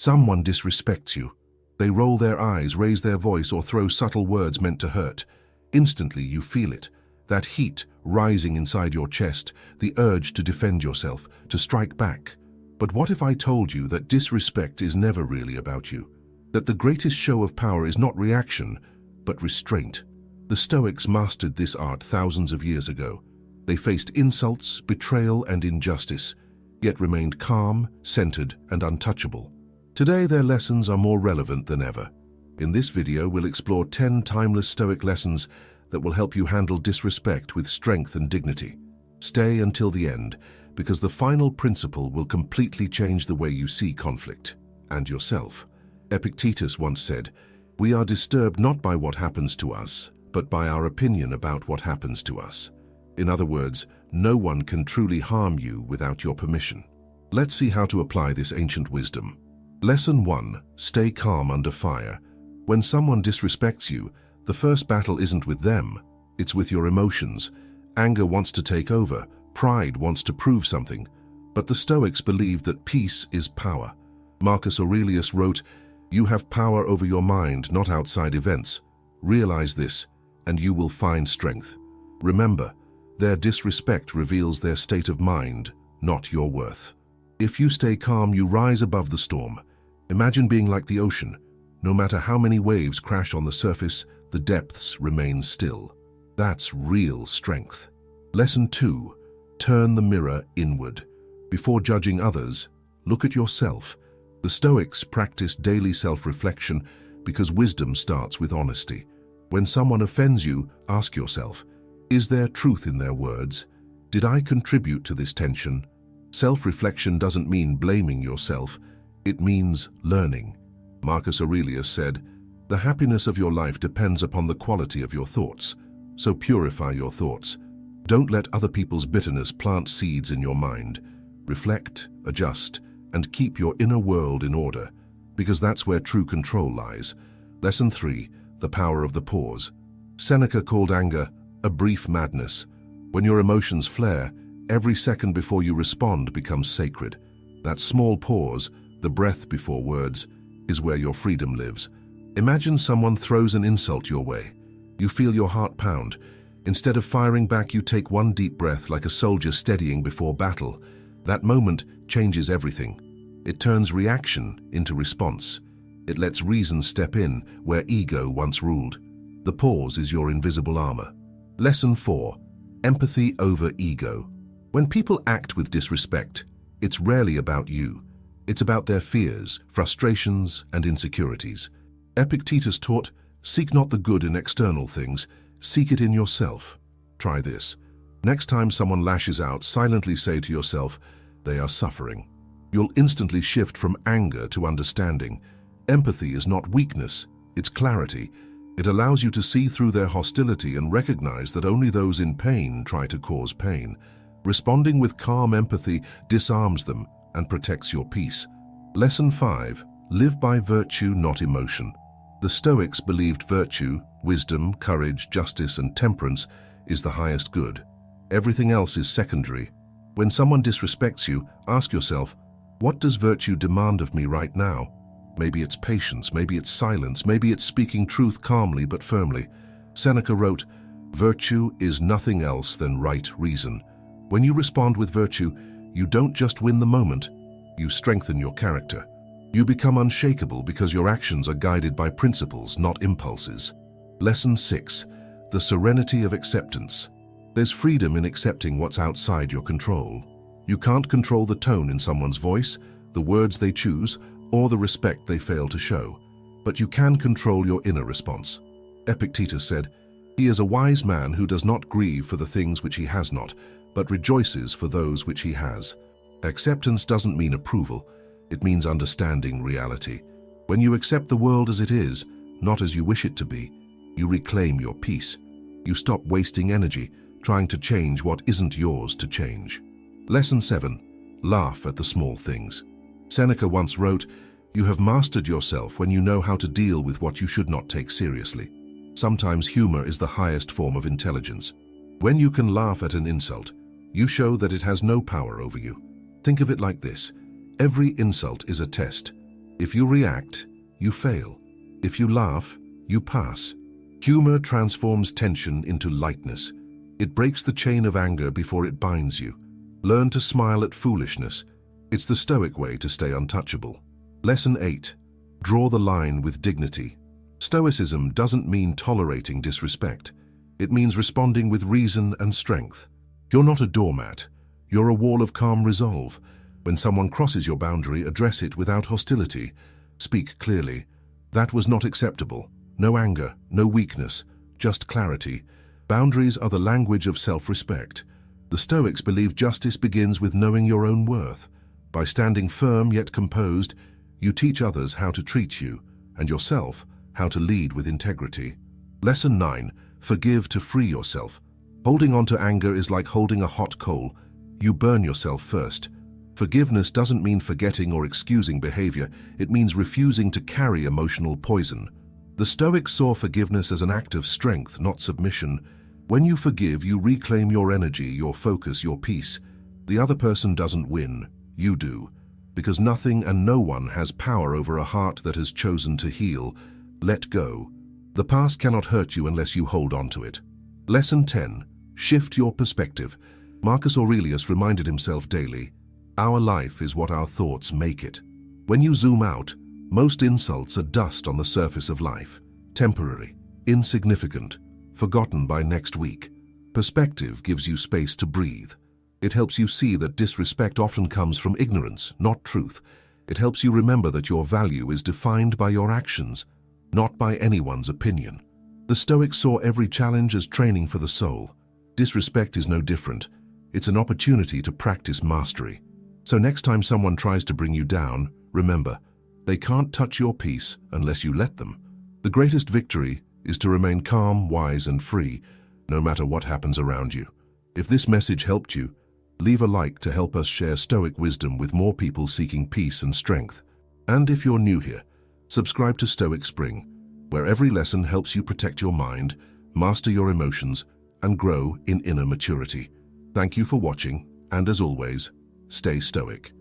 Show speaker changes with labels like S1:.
S1: Someone disrespects you. They roll their eyes, raise their voice, or throw subtle words meant to hurt. Instantly you feel it, that heat rising inside your chest, the urge to defend yourself, to strike back. But what if I told you that disrespect is never really about you? That the greatest show of power is not reaction, but restraint. The Stoics mastered this art thousands of years ago. They faced insults, betrayal, and injustice, yet remained calm, centered, and untouchable. Today, their lessons are more relevant than ever. In this video, we'll explore 10 timeless Stoic lessons that will help you handle disrespect with strength and dignity. Stay until the end, because the final principle will completely change the way you see conflict and yourself. Epictetus once said, "We are disturbed not by what happens to us, but by our opinion about what happens to us." In other words, no one can truly harm you without your permission. Let's see how to apply this ancient wisdom. Lesson 1. Stay calm under fire. When someone disrespects you, the first battle isn't with them, it's with your emotions. Anger wants to take over, pride wants to prove something. But the Stoics believed that peace is power. Marcus Aurelius wrote, "You have power over your mind, not outside events. Realize this, and you will find strength." Remember, their disrespect reveals their state of mind, not your worth. If you stay calm, you rise above the storm. Imagine being like the ocean. No matter how many waves crash on the surface, the depths remain still. That's real strength. Lesson 2. Turn the mirror inward. Before judging others, look at yourself. The Stoics practiced daily self-reflection because wisdom starts with honesty. When someone offends you, ask yourself, is there truth in their words? Did I contribute to this tension? Self-reflection doesn't mean blaming yourself. It means learning. Marcus Aurelius said, "The happiness of your life depends upon the quality of your thoughts. So purify your thoughts. Don't let other people's bitterness plant seeds in your mind. Reflect, adjust, and keep your inner world in order, because that's where true control lies." Lesson 3. The power of the pause. Seneca called anger a brief madness. When your emotions flare, every second before you respond becomes sacred. That small pause, the breath before words, is where your freedom lives. Imagine someone throws an insult your way. You feel your heart pound. Instead of firing back, you take one deep breath like a soldier steadying before battle. That moment changes everything. It turns reaction into response. It lets reason step in where ego once ruled. The pause is your invisible armor. Lesson 4. Empathy over ego. When people act with disrespect, it's rarely about you. It's about their fears, frustrations, and insecurities. Epictetus taught, "Seek not the good in external things, seek it in yourself." Try this. Next time someone lashes out, silently say to yourself, "They are suffering." You'll instantly shift from anger to understanding. Empathy is not weakness, it's clarity. It allows you to see through their hostility and recognize that only those in pain try to cause pain. Responding with calm empathy disarms them and protects your peace. Lesson 5. Live by virtue, not emotion. The Stoics believed virtue, wisdom, courage, justice, and temperance is the highest good. Everything else is secondary. When someone disrespects you, ask yourself, what does virtue demand of me right now? Maybe it's patience, maybe it's silence, maybe it's speaking truth calmly but firmly. Seneca wrote, "Virtue is nothing else than right reason." When you respond with virtue, you don't just win the moment, you strengthen your character. You become unshakable because your actions are guided by principles, not impulses. Lesson 6. The serenity of acceptance. There's freedom in accepting what's outside your control. You can't control the tone in someone's voice, the words they choose, or the respect they fail to show. But you can control your inner response. Epictetus said, "He is a wise man who does not grieve for the things which he has not, but rejoices for those which he has." Acceptance doesn't mean approval, it means understanding reality. When you accept the world as it is, not as you wish it to be, you reclaim your peace. You stop wasting energy trying to change what isn't yours to change. Lesson 7. Laugh at the small things. Seneca once wrote, "You have mastered yourself when you know how to deal with what you should not take seriously." Sometimes humor is the highest form of intelligence. When you can laugh at an insult, you show that it has no power over you. Think of it like this. Every insult is a test. If you react, you fail. If you laugh, you pass. Humor transforms tension into lightness. It breaks the chain of anger before it binds you. Learn to smile at foolishness. It's the Stoic way to stay untouchable. Lesson 8. Draw the line with dignity. Stoicism doesn't mean tolerating disrespect. It means responding with reason and strength. You're not a doormat. You're a wall of calm resolve. When someone crosses your boundary, address it without hostility. Speak clearly. That was not acceptable. No anger, no weakness, just clarity. Boundaries are the language of self-respect. The Stoics believe justice begins with knowing your own worth. By standing firm yet composed, you teach others how to treat you, and yourself how to lead with integrity. Lesson 9. Forgive to free yourself. Holding on to anger is like holding a hot coal. You burn yourself first. Forgiveness doesn't mean forgetting or excusing behavior. It means refusing to carry emotional poison. The Stoics saw forgiveness as an act of strength, not submission. When you forgive, you reclaim your energy, your focus, your peace. The other person doesn't win. You do. Because nothing and no one has power over a heart that has chosen to heal. Let go. The past cannot hurt you unless you hold on to it. Lesson 10. Shift your perspective. Marcus Aurelius reminded himself daily, our life is what our thoughts make it. When you zoom out, most insults are dust on the surface of life. Temporary, insignificant, forgotten by next week. Perspective gives you space to breathe. It helps you see that disrespect often comes from ignorance, not truth. It helps you remember that your value is defined by your actions, not by anyone's opinion. The Stoics saw every challenge as training for the soul. Disrespect is no different. It's an opportunity to practice mastery. So next time someone tries to bring you down, remember, they can't touch your peace unless you let them. The greatest victory is to remain calm, wise, and free, no matter what happens around you. If this message helped you, leave a like to help us share Stoic wisdom with more people seeking peace and strength. And if you're new here, subscribe to Stoic Spring, where every lesson helps you protect your mind, master your emotions, and grow in inner maturity. Thank you for watching, and as always, stay stoic.